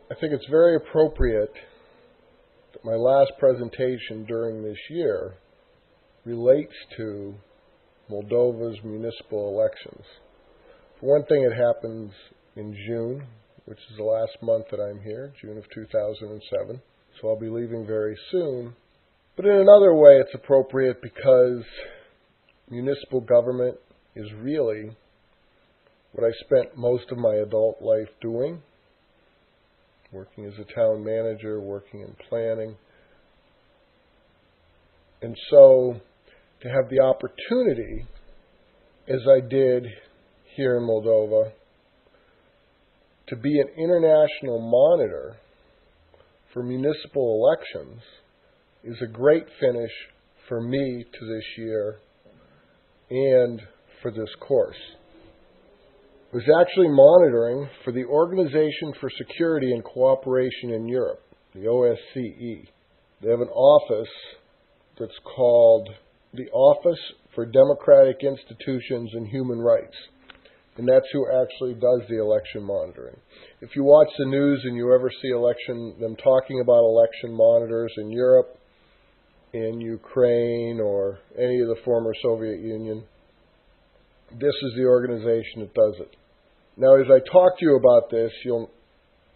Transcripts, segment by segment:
I think it's very appropriate that my last presentation during this year relates to Moldova's municipal elections. For one thing, it happens in June, which is the last month that I'm here, June of 2007. So I'll be leaving very soon. But in another way, it's appropriate because municipal government is really what I spent most of my adult life doing, working as a town manager, working in planning. And so to have the opportunity, as I did here in Moldova, to be an international monitor for municipal elections is a great finish for me to this year and for this course. I was actually monitoring for the Organization for Security and Cooperation in Europe, the OSCE. They have an office that's called the Office for Democratic Institutions and Human Rights. And that's who actually does the election monitoring. If you watch the news and you ever see them talking about election monitors in Europe, in Ukraine, or any of the former Soviet Union, this is the organization that does it. Now, as I talk to you about this, you'll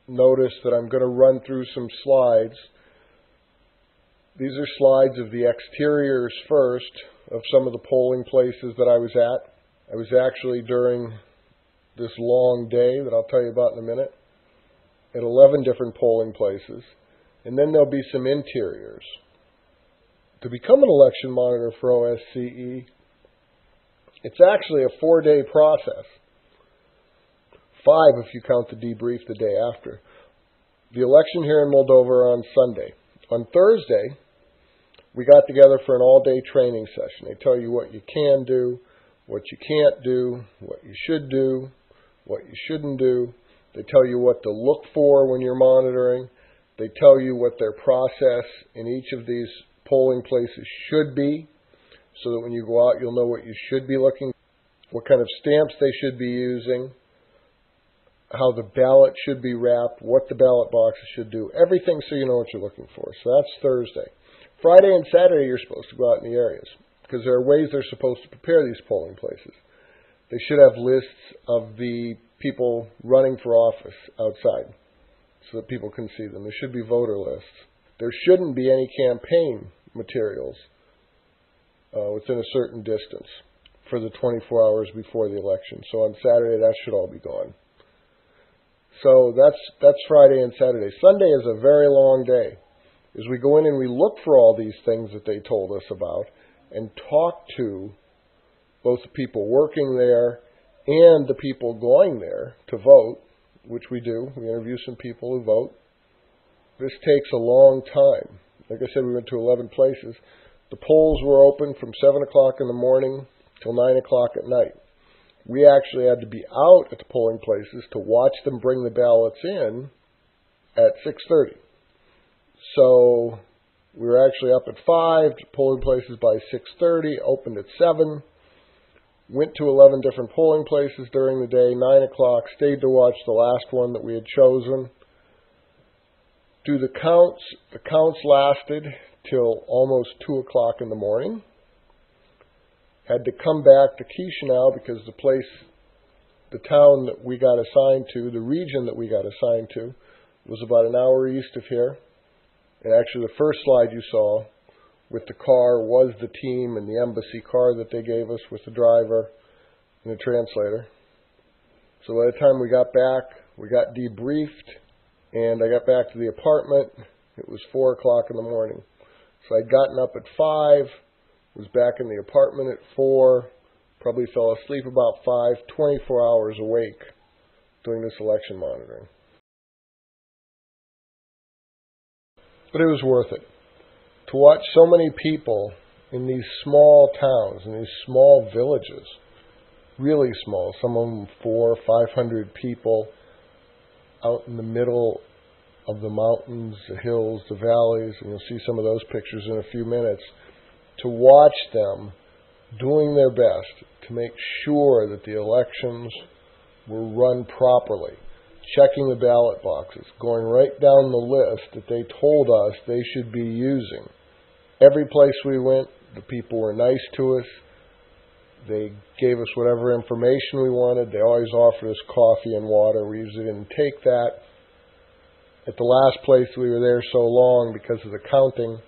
notice that I'm going to run through some slides. These are slides of the exteriors first of some of the polling places that I was at. I was actually, during this long day that I'll tell you about in a minute, at 11 different polling places. And then there'll be some interiors. To become an election monitor for OSCE, it's actually a 4-day process. 5 if you count the debrief the day after. The election here in Moldova on Sunday. On Thursday, we got together for an all-day training session. They tell you what you can do, what you can't do, what you should do, what you shouldn't do. They tell you what to look for when you're monitoring. They tell you what their process in each of these polling places should be, so that when you go out, you'll know what you should be looking for, what kind of stamps they should be using, how the ballot should be wrapped, what the ballot boxes should do, everything so you know what you're looking for. So that's Thursday. Friday and Saturday, you're supposed to go out in the areas, because there are ways they're supposed to prepare these polling places. They should have lists of the people running for office outside so that people can see them. There should be voter lists. There shouldn't be any campaign materials within a certain distance for the 24 hours before the election. So on Saturday, that should all be gone. So that's Friday and Saturday. Sunday is a very long day, as we go in and we look for all these things that they told us about and talk to both the people working there and the people going there to vote, which we do. We interview some people who vote. This takes a long time. Like I said, we went to 11 places. The polls were open from 7 o'clock in the morning till 9 o'clock at night. We actually had to be out at the polling places to watch them bring the ballots in at 6:30. So we were actually up at 5, polling places by 6:30, opened at 7, went to 11 different polling places during the day, 9 o'clock, stayed to watch the last one that we had chosen. Do the counts. The counts lasted till almost 2 o'clock in the morning. Had to come back to Chisinau because the town that we got assigned to, the region that we got assigned to, was about an hour east of here. And actually the first slide you saw with the car was the team and the embassy car that they gave us with the driver and the translator. So by the time we got back, we got debriefed, and I got back to the apartment. It was 4 o'clock in the morning. So I'd gotten up at 5, was back in the apartment at 4, probably fell asleep about 5, 24 hours awake doing this election monitoring. But it was worth it. To watch so many people in these small towns, in these small villages, really small, some of them 400 or 500 people, out in the middle of the mountains, the hills, the valleys, and you'll see some of those pictures in a few minutes, to watch them doing their best to make sure that the elections were run properly, checking the ballot boxes, going right down the list that they told us they should be using. Every place we went, the people were nice to us. They gave us whatever information we wanted. They always offered us coffee and water. We usually didn't take that. At the last place we were there so long because of the counting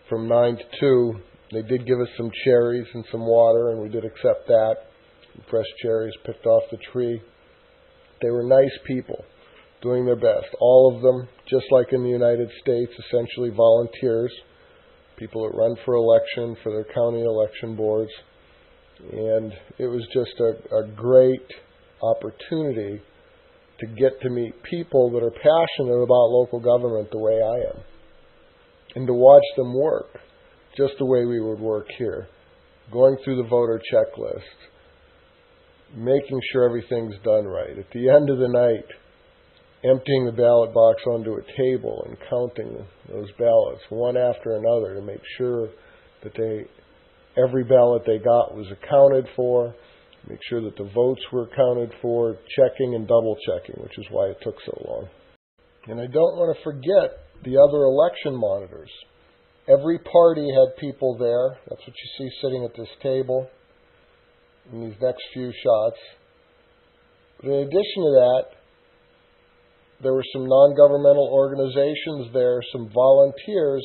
from 9 to 2, they did give us some cherries and some water, and we did accept that. Fresh cherries picked off the tree. They were nice people, doing their best. All of them, just like in the United States, essentially volunteers, people that run for election, for their county election boards. And it was just a great opportunity to get to meet people that are passionate about local government the way I am, and to watch them work just the way we would work here, going through the voter checklist, making sure everything's done right. At the end of the night, emptying the ballot box onto a table and counting those ballots one after another to make sure that every ballot they got was accounted for, make sure that the votes were accounted for, checking and double checking, which is why it took so long. And I don't want to forget the other election monitors. Every party had people there. That's what you see sitting at this table in these next few shots. But in addition to that, there were some non-governmental organizations there, some volunteers,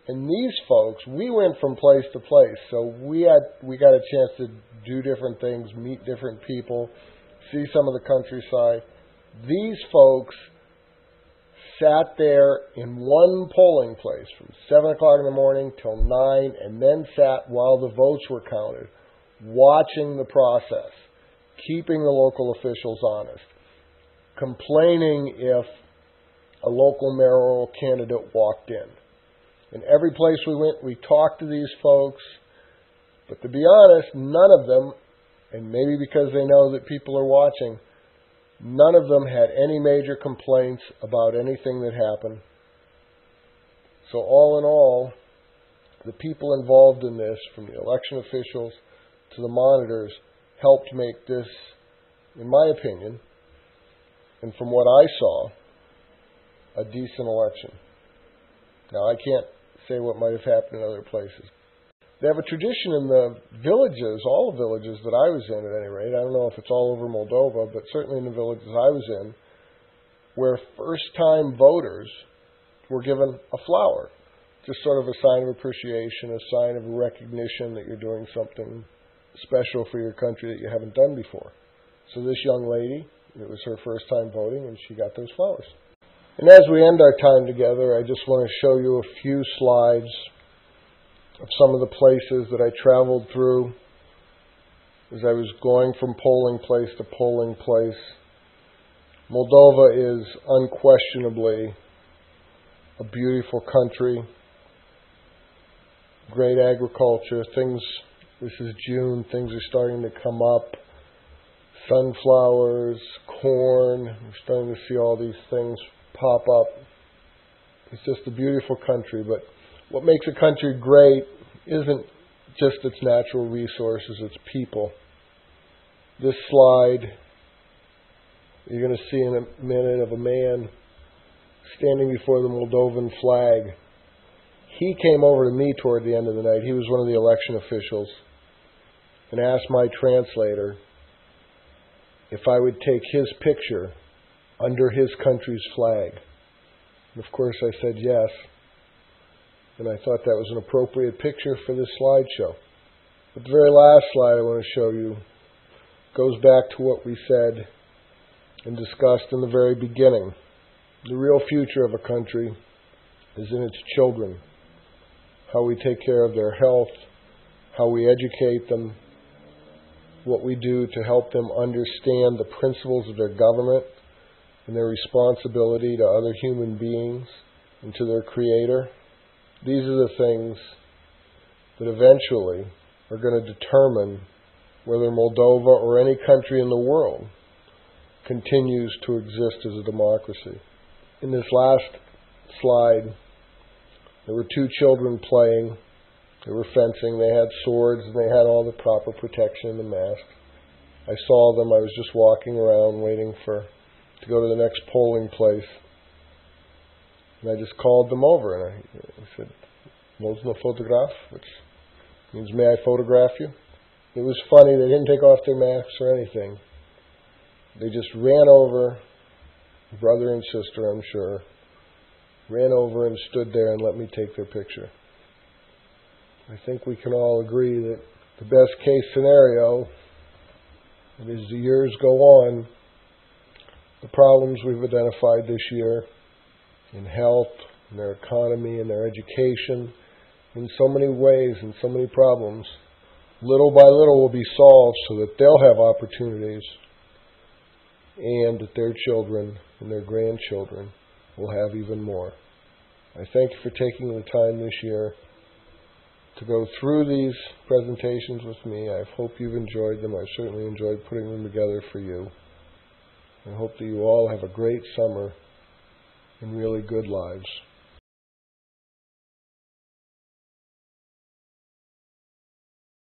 and these folks, we went from place to place, so we got a chance to do different things, meet different people, see some of the countryside. These folks sat there in one polling place from 7 o'clock in the morning till 9, and then sat while the votes were counted, watching the process, keeping the local officials honest, complaining if a local mayoral candidate walked in. In every place we went, we talked to these folks, but to be honest, none of them, and maybe because they know that people are watching, none of them had any major complaints about anything that happened. So all in all, the people involved in this, from the election officials to the monitors, helped make this, in my opinion, and from what I saw, a decent election. Now, I can't say what might have happened in other places. They have a tradition in the villages, all the villages that I was in at any rate, I don't know if it's all over Moldova, but certainly in the villages I was in, where first-time voters were given a flower, just sort of a sign of appreciation, a sign of recognition that you're doing something special for your country that you haven't done before. So this young lady, it was her first time voting, and she got those flowers. And as we end our time together, I just want to show you a few slides of some of the places that I traveled through as I was going from polling place to polling place. Moldova is unquestionably a beautiful country, great agriculture. This is June, things are starting to come up. Sunflowers, corn, we're starting to see all these things pop up. It's just a beautiful country, but what makes a country great isn't just its natural resources, it's people. This slide you're going to see in a minute of a man standing before the Moldovan flag. He came over to me toward the end of the night. He was one of the election officials, and asked my translator if I would take his picture under his country's flag. And of course I said yes. And I thought that was an appropriate picture for this slideshow. But the very last slide I want to show you goes back to what we said and discussed in the very beginning. The real future of a country is in its children. How we take care of their health, how we educate them, what we do to help them understand the principles of their government and their responsibility to other human beings and to their Creator. These are the things that eventually are going to determine whether Moldova or any country in the world continues to exist as a democracy. In this last slide, there were two children playing. They were fencing. They had swords and they had all the proper protection and the mask. I saw them. I was just walking around waiting for to go to the next polling place. And I just called them over and I said, "Można fotograf?" which means, "May I photograph you?" It was funny. They didn't take off their masks or anything. They just ran over, brother and sister, I'm sure, ran over and stood there and let me take their picture. I think we can all agree that the best case scenario, as the years go on, the problems we've identified this year in health, in their economy, in their education, in so many ways and so many problems, little by little will be solved so that they'll have opportunities and that their children and their grandchildren will have even more. I thank you for taking the time this year to go through these presentations with me. I hope you've enjoyed them. I certainly enjoyed putting them together for you. I hope that you all have a great summer and really good lives.